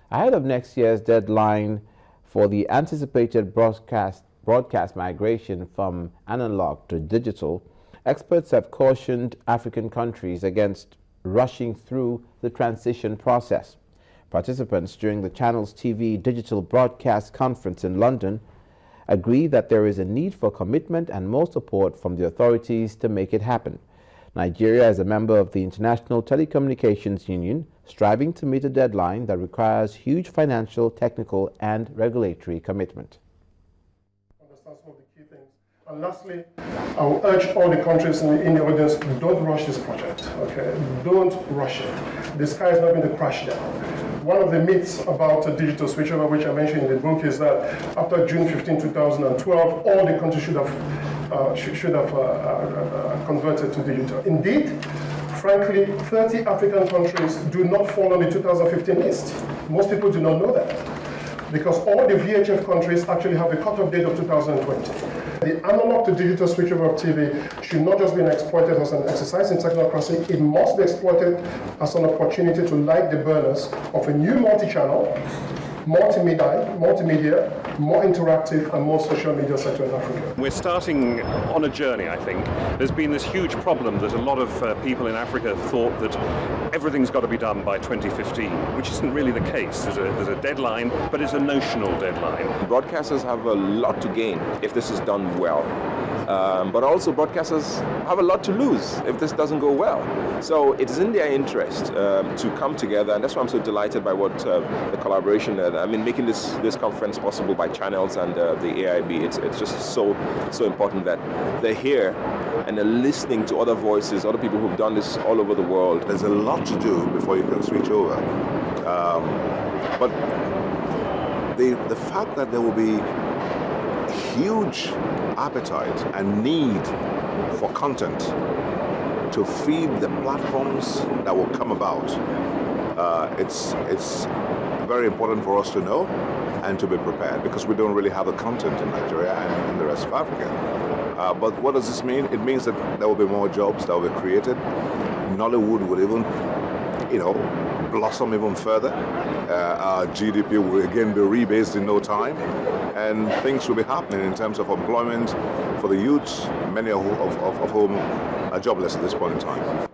Ahead of next year's deadline for the anticipated broadcast migration from analog to digital, experts have cautioned African countries against rushing through the transition process. Participants during the Channels TV Digital Broadcast Conference in London agree that there is a need for commitment and more support from the authorities to make it happen. Nigeria is a member of the International Telecommunications Union, striving to meet a deadline that requires huge financial, technical, and regulatory commitment. Understand some of the key things. And lastly, I will urge all the countries in the audience, don't rush this project, okay? Don't rush it. The sky is not going to crash down. One of the myths about digital switchover, which I mentioned in the book, is that after June 15, 2012, all the countries should have converted to digital. Indeed, frankly, 30 African countries do not fall on the 2015 list. Most people do not know that, because all the VHF countries actually have a cutoff date of 2020. The analog to digital switchover of TV should not just be exploited as an exercise in technocracy, it must be exploited as an opportunity to light the burners of a new multi-channel, multimedia, more interactive and more social media sector in Africa. We're starting on a journey, I think. There's been this huge problem that a lot of people in Africa thought that everything's got to be done by 2015, which isn't really the case. There's a deadline, but it's a notional deadline. Broadcasters have a lot to gain if this is done well. But also broadcasters have a lot to lose if this doesn't go well. So it's in their interest to come together, and that's why I'm so delighted by what the collaboration, making this conference possible by Channels and the AIB. It's just so important that they're here and they're listening to other voices, other people who've done this all over the world. There's a lot to do before you can switch over. But the fact that there will be huge appetite and need for content to feed the platforms that will come about, it's very important for us to know and to be prepared, because we don't really have the content in Nigeria and in the rest of Africa. But what does this mean? It means that there will be more jobs that will be created. Nollywood would even, blossom even further. Our GDP will again be rebased in no time, and things will be happening in terms of employment for the youths, many of whom are jobless at this point in time.